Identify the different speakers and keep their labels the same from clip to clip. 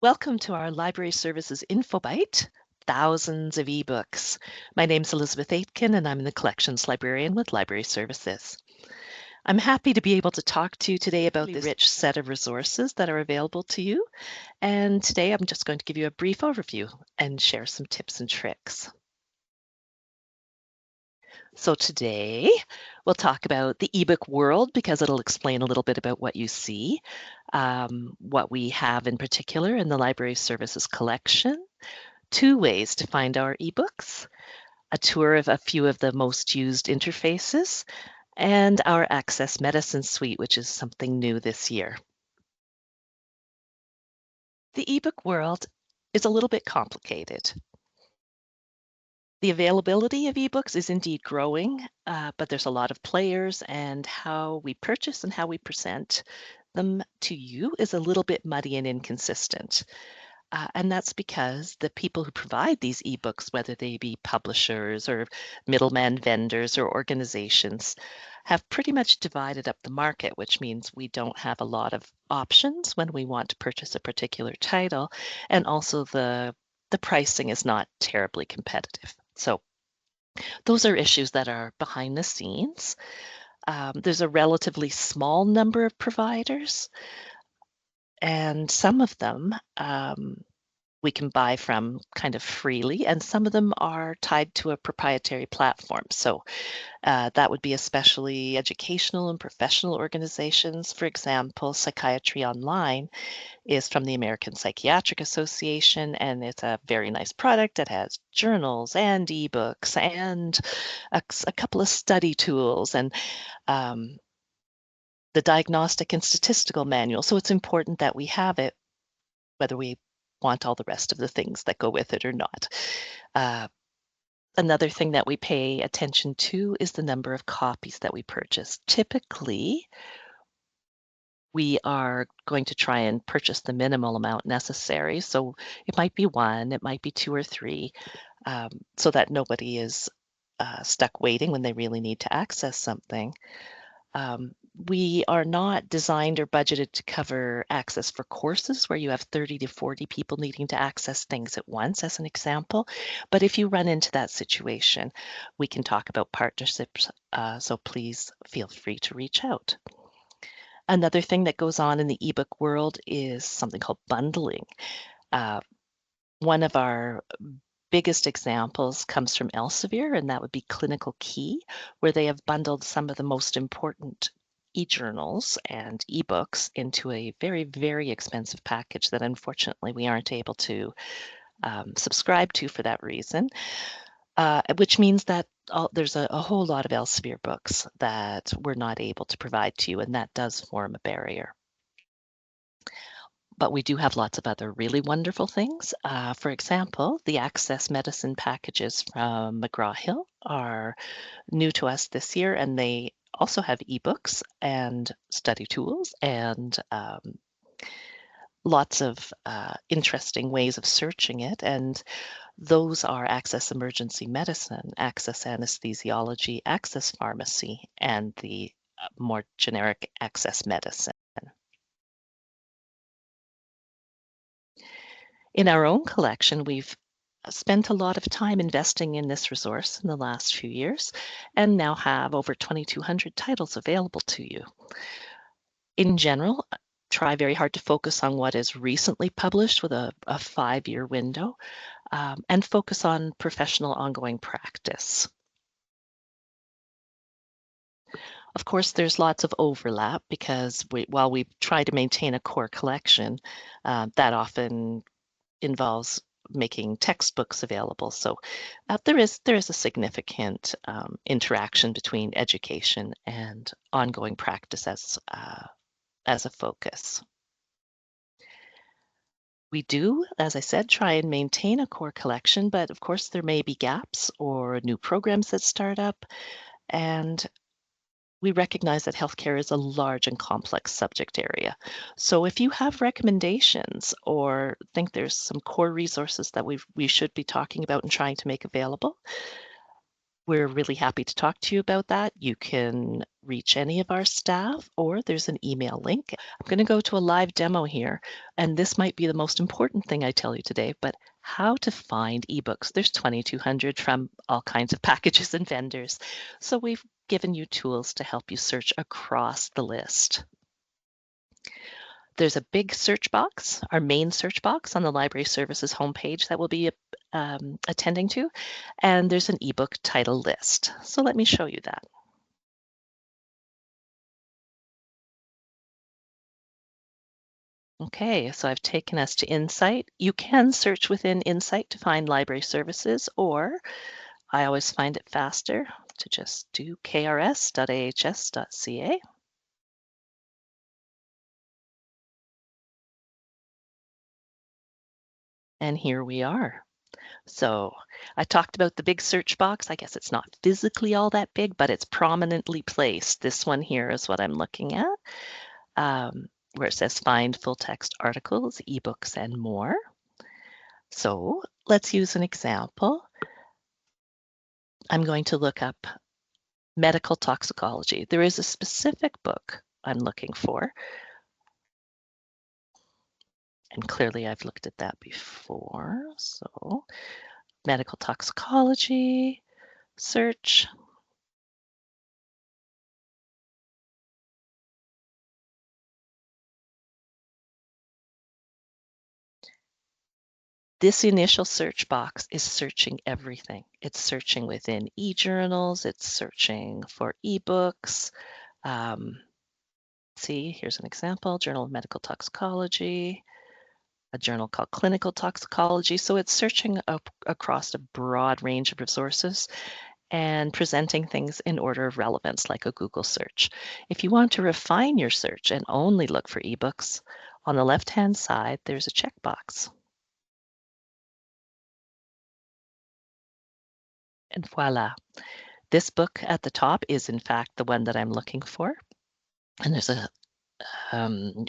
Speaker 1: Welcome to our Library Services InfoBite, thousands of eBooks. My name's Elizabeth Aitken, and I'm the Collections Librarian with Library Services. I'm happy to be able to talk to you today about this rich set of resources that are available to you. And today I'm just going to give you a brief overview and share some tips and tricks. So today we'll talk about the ebook world because it'll explain a little bit about what you see, what we have in particular in the Library Services collection, 2 ways to find our ebooks, a tour of a few of the most used interfaces, and our Access Medicine Suite, which is something new this year. The ebook world is a little bit complicated. The availability of ebooks is indeed growing, but there's a lot of players, and how we purchase and how we present them to you is a little bit muddy and inconsistent. And that's because the people who provide these ebooks, whether they be publishers or middleman vendors or organizations, have pretty much divided up the market, which means we don't have a lot of options when we want to purchase a particular title, and also the pricing is not terribly competitive. So those are issues that are behind the scenes. There's a relatively small number of providers, and some of them we can buy from kind of freely, and some of them are tied to a proprietary platform. So that would be especially educational and professional organizations. For example, Psychiatry Online is from the American Psychiatric Association, and it's a very nice product. It has journals and ebooks and a couple of study tools and um, the diagnostic and statistical manual. So it's important that we have it, whether we want all the rest of the things that go with it or not. Uh, Another thing that we pay attention to is the number of copies that we purchase. Typically, we are going to try and purchase the minimal amount necessary. So it might be 1, it might be 2 or 3, so that nobody is stuck waiting when they really need to access something. We are not designed or budgeted to cover access for courses where you have 30 to 40 people needing to access things at once, as an example. But if you run into that situation, we can talk about partnerships, so please feel free to reach out. Another thing that goes on in the ebook world is something called bundling. Uh, One of our biggest examples comes from Elsevier, and that would be Clinical Key, where they have bundled some of the most important e-journals and ebooks into a very, very expensive package that unfortunately we aren't able to subscribe to for that reason, which means that there's a whole lot of Elsevier books that we're not able to provide to you, and that does form a barrier. But we do have lots of other really wonderful things. For example, the Access Medicine packages from McGraw-Hill are new to us this year, and they also have ebooks and study tools and lots of interesting ways of searching it. And those are Access Emergency Medicine, Access Anesthesiology, Access Pharmacy, and the more generic Access Medicine. In our own collection, we've spent a lot of time investing in this resource in the last few years and now have over 2,200 titles available to you. In general, try very hard to focus on what is recently published with a 5-year window, and focus on professional ongoing practice. Of course, there's lots of overlap because while we try to maintain a core collection, that often involves making textbooks available. So there is a significant interaction between education and ongoing practice as a focus. We do, as I said, try and maintain a core collection, but of course there may be gaps or new programs that start up, and we recognize that healthcare is a large and complex subject area. So if you have recommendations or think there's some core resources that we should be talking about and trying to make available, We're really happy to talk to you about that. You can reach any of our staff, or there's an email link. I'm going to go to a live demo here, and this might be the most important thing I tell you today, but how to find eBooks. There's 2,200 from all kinds of packages and vendors. So we've given you tools to help you search across the list. There's a big search box, our main search box on the Library Services homepage that we'll be attending to, and there's an ebook title list. So let me show you that. Okay, so I've taken us to Insight. You can search within Insight to find library services, or I always find it faster to just do krs.ahs.ca. And here we are. So I talked about the big search box. I guess it's not physically all that big, but it's prominently placed. This one here is what I'm looking at, where it says find full text articles, ebooks, and more. So let's use an example. I'm going to look up medical toxicology. There is a specific book I'm looking for. And clearly I've looked at that before. So medical toxicology, search. This initial search box is searching everything. It's searching within e-journals, it's searching for ebooks. See, here's an example, Journal of Medical Toxicology, a journal called Clinical Toxicology. So it's searching across a broad range of resources and presenting things in order of relevance, like a Google search. If you want to refine your search and only look for ebooks, on the left-hand side, there's a checkbox. And voila. This book at the top is, in fact, the one that I'm looking for. And there's a,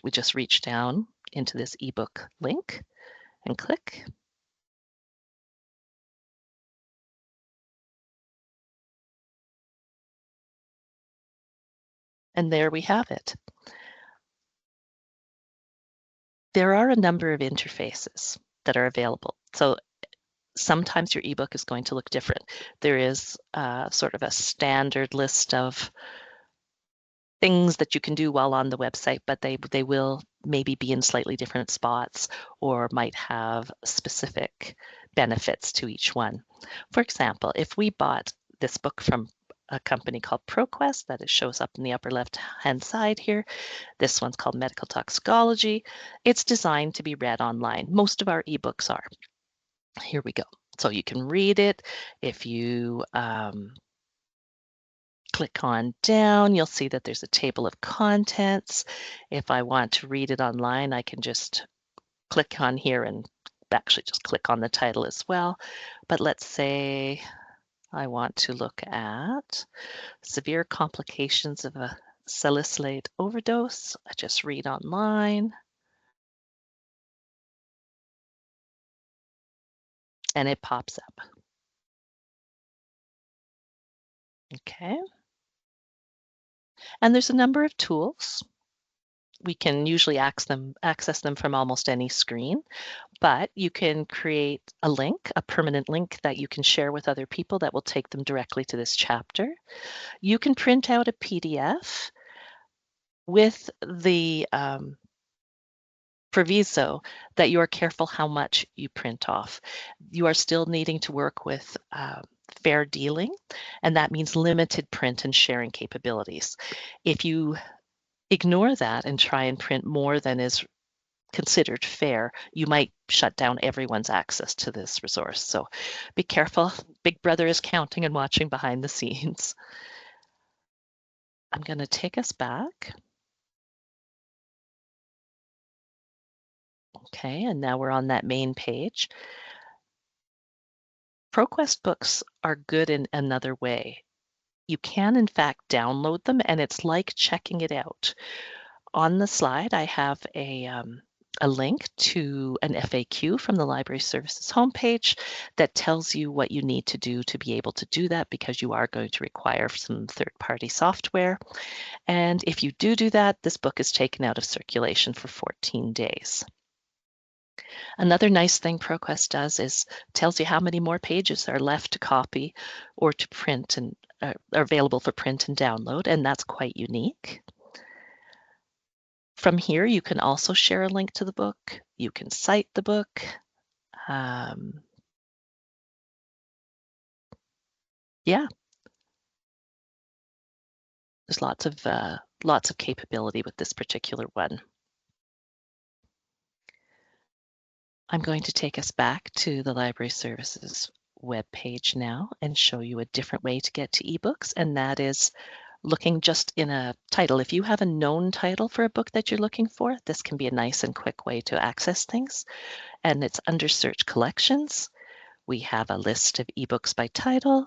Speaker 1: we just reach down into this ebook link and click. And there we have it. There are a number of interfaces that are available. So sometimes your ebook is going to look different. There is sort of a standard list of things that you can do while on the website, but they will maybe be in slightly different spots or might have specific benefits to each one. For example, if we bought this book from a company called ProQuest, that it shows up in the upper left-hand side here. This one's called Medical Toxicology. It's designed to be read online. Most of our ebooks are. Here we go. So you can read it. If you click on down, you'll see that there's a table of contents. If I want to read it online, I can just click on here and actually just click on the title as well. But let's say I want to look at severe complications of a salicylate overdose. I just read online. And it pops up. Okay. And there's a number of tools. We can usually access them from almost any screen, but you can create a link, a permanent link that you can share with other people that will take them directly to this chapter. You can print out a PDF with the proviso that you are careful how much you print off. You are still needing to work with fair dealing, and that means limited print and sharing capabilities. If you ignore that and try and print more than is considered fair, you might shut down everyone's access to this resource. So be careful. Big Brother is counting and watching behind the scenes. I'm going to take us back. Okay, and now we're on that main page. ProQuest books are good in another way. You can, in fact, download them, and it's like checking it out. On the slide, I have a a link to an FAQ from the Library Services homepage that tells you what you need to do to be able to do that, because you are going to require some third-party software. And if you do that, this book is taken out of circulation for 14 days. Another nice thing ProQuest does is tells you how many more pages are left to copy or to print and are available for print and download, and that's quite unique. From here, you can also share a link to the book. You can cite the book. Yeah, there's lots of capability with this particular one. I'm going to take us back to the Library Services webpage now and show you a different way to get to eBooks, and that is looking just in a title. If you have a known title for a book that you're looking for, this can be a nice and quick way to access things. And it's under Search Collections. We have a list of eBooks by title.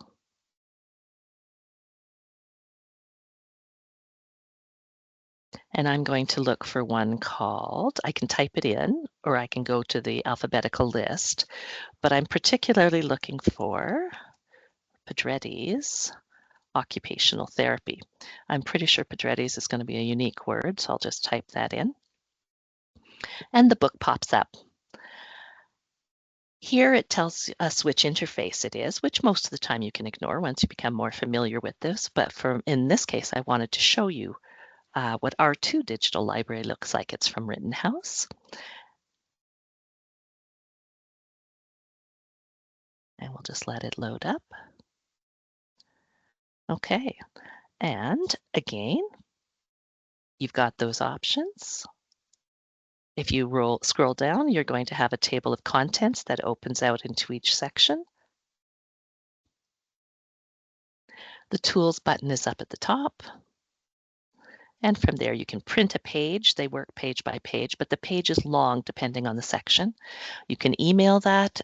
Speaker 1: And I'm going to look for one called, I can type it in, or I can go to the alphabetical list, but I'm particularly looking for Pedretti's Occupational Therapy. I'm pretty sure Pedretti's is going to be a unique word, so I'll just type that in. And the book pops up. Here it tells us which interface it is, which most of the time you can ignore once you become more familiar with this. But in this case, I wanted to show you what R2 Digital Library looks like. It's from Rittenhouse. And we'll just let it load up. Okay, and again, you've got those options. If you scroll down, you're going to have a table of contents that opens out into each section. The Tools button is up at the top. And from there, you can print a page. They work page by page, but the page is long depending on the section. You can email that,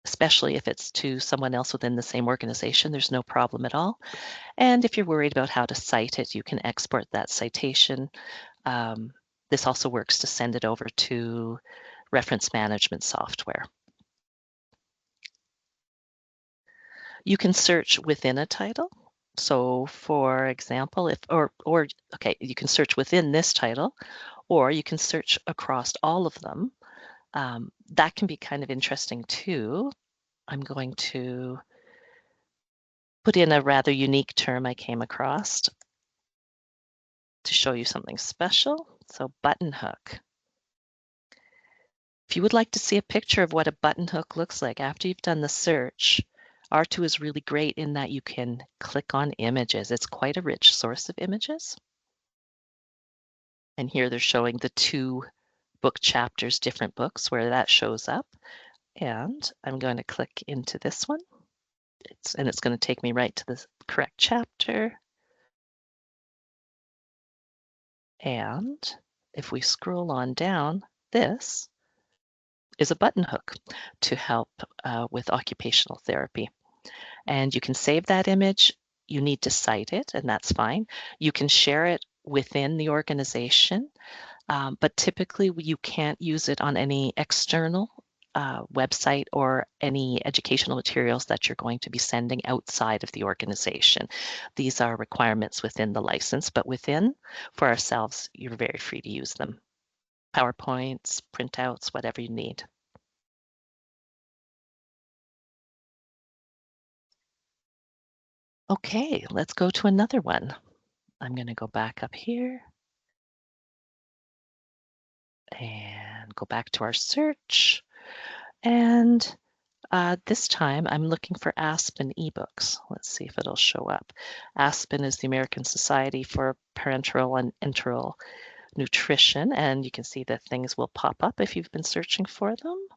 Speaker 1: especially if it's to someone else within the same organization. There's no problem at all. And if you're worried about how to cite it, you can export that citation. This also works to send it over to reference management software. You can search within a title. So for example, you can search within this title, or you can search across all of them. That can be kind of interesting too. I'm going to put in a rather unique term I came across to show you something special. So button hook. If you would like to see a picture of what a button hook looks like after you've done the search, R2 is really great in that you can click on images. It's quite a rich source of images. And here they're showing the 2 book chapters, different books, where that shows up. And I'm going to click into this one. It's going to take me right to the correct chapter. And if we scroll on down, this is a button hook to help with occupational therapy. And you can save that image. You need to cite it, and that's fine. You can share it within the organization, but typically you can't use it on any external website or any educational materials that you're going to be sending outside of the organization. These are requirements within the license, but for ourselves, you're very free to use them. PowerPoints, printouts, whatever you need. Okay, let's go to another one. I'm going to go back up here and go back to our search. And this time I'm looking for Aspen eBooks. Let's see if it'll show up. Aspen is the American Society for Parenteral and Enteral Nutrition, and you can see that things will pop up if you've been searching for them,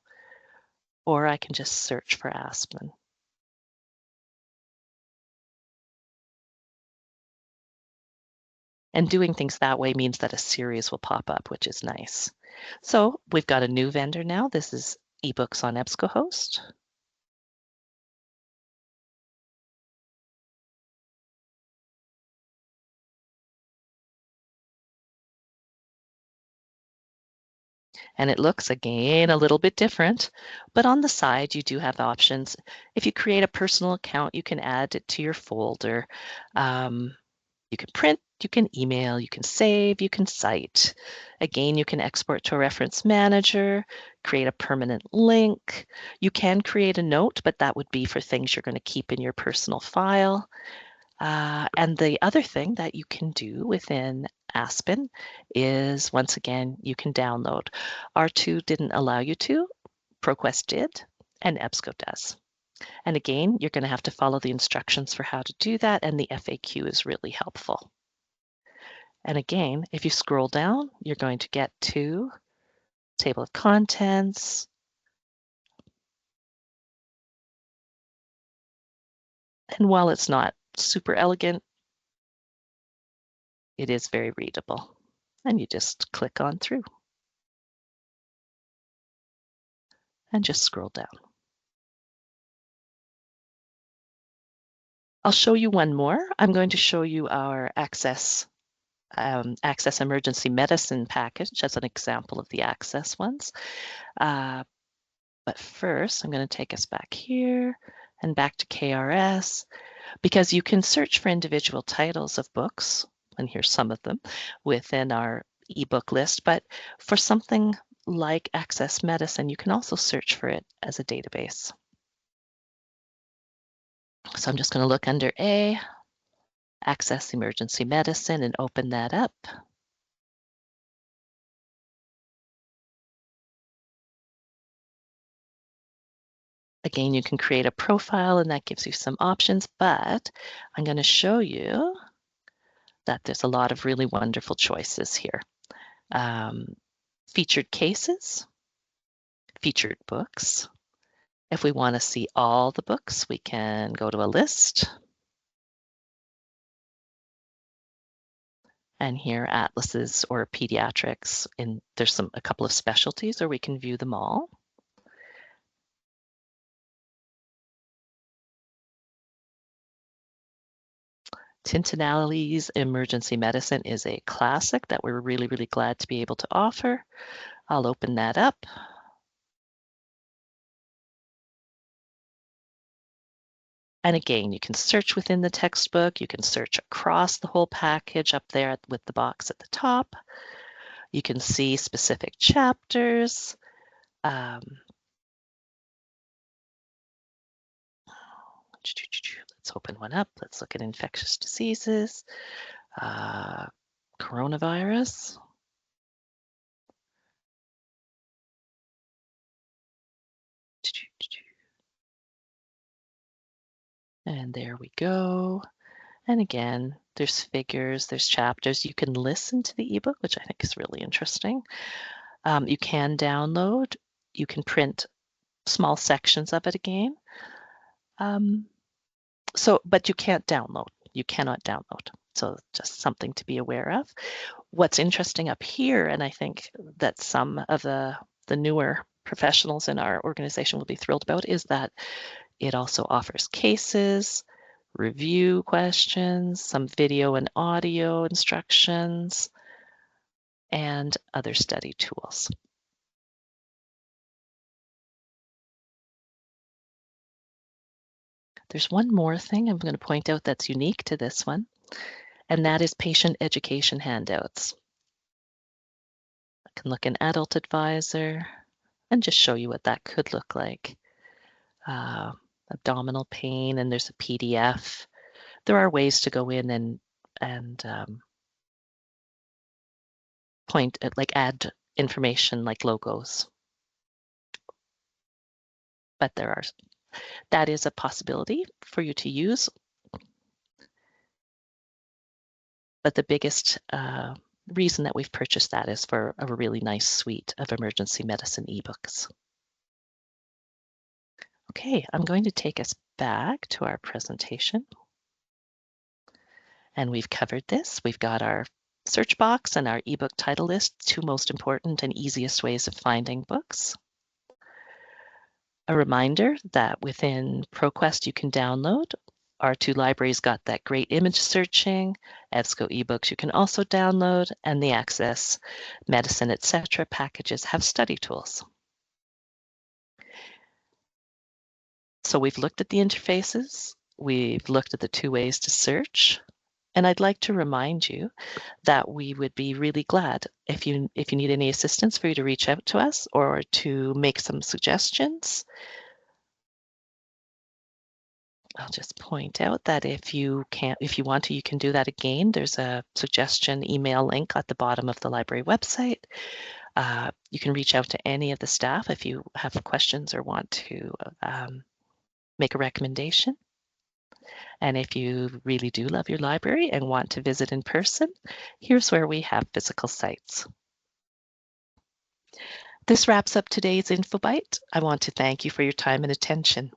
Speaker 1: or I can just search for Aspen. And doing things that way means that a series will pop up, which is nice. So we've got a new vendor now. This is eBooks on EBSCOhost. And it looks, again, a little bit different, but on the side, you do have options. If you create a personal account, you can add it to your folder. You can print, you can email, you can save, you can cite. Again, you can export to a reference manager, create a permanent link. You can create a note, but that would be for things you're going to keep in your personal file. And the other thing that you can do within Aspen is, once again, you can download. R2 didn't allow you to, ProQuest did, and Ebsco does. And again, you're going to have to follow the instructions for how to do that, and the FAQ is really helpful. And again, if you scroll down, you're going to get to table of contents. And while it's not super elegant, it is very readable. And you just click on through and just scroll down. I'll show you one more. I'm going to show you our Access Emergency Medicine package as an example of the Access ones. But first, I'm going to take us back here and back to KRS, because you can search for individual titles of books, and here's some of them within our ebook list. But for something like Access Medicine, you can also search for it as a database. So I'm just going to look under A, Access Emergency Medicine, and open that up. Again, you can create a profile, and that gives you some options, but I'm going to show you that there's a lot of really wonderful choices here. Featured cases, featured books. If we want to see all the books, we can go to a list. And here, atlases or pediatrics, and there's a couple of specialties, or we can view them all. Tintinelli's Emergency Medicine is a classic that we're really, really glad to be able to offer. I'll open that up. And again, you can search within the textbook. You can search across the whole package up there with the box at the top. You can see specific chapters. Let's open one up. Let's look at infectious diseases, coronavirus. And there we go. And again, there's figures, there's chapters. You can listen to the ebook, which I think is really interesting. You can download. You can print small sections of it again. But you can't download. You cannot download. So just something to be aware of. What's interesting up here, and I think that some of the newer professionals in our organization will be thrilled about, is that it also offers cases, review questions, some video and audio instructions, and other study tools. There's one more thing I'm going to point out that's unique to this one, and that is patient education handouts. I can look in Adult Advisor and just show you what that could look like. Abdominal pain, and there's a PDF. There are ways to go in and point at, like, add information like logos. But that is a possibility for you to use. But the biggest reason that we've purchased that is for a really nice suite of emergency medicine ebooks. Okay, I'm going to take us back to our presentation. And we've covered this. We've got our search box and our ebook title list, two most important and easiest ways of finding books. A reminder that within ProQuest you can download Our two libraries got that great image searching, Ebsco eBooks you can also download, and the Access Medicine, etc. packages have study tools. So we've looked at the interfaces, we've looked at the two ways to search, and I'd like to remind you that we would be really glad if you need any assistance for you to reach out to us or to make some suggestions. I'll just point out that if you want to, you can do that again. There's a suggestion email link at the bottom of the library website. You can reach out to any of the staff if you have questions or want to make a recommendation. And if you really do love your library and want to visit in person, here's where we have physical sites. This wraps up today's InfoBite. I want to thank you for your time and attention.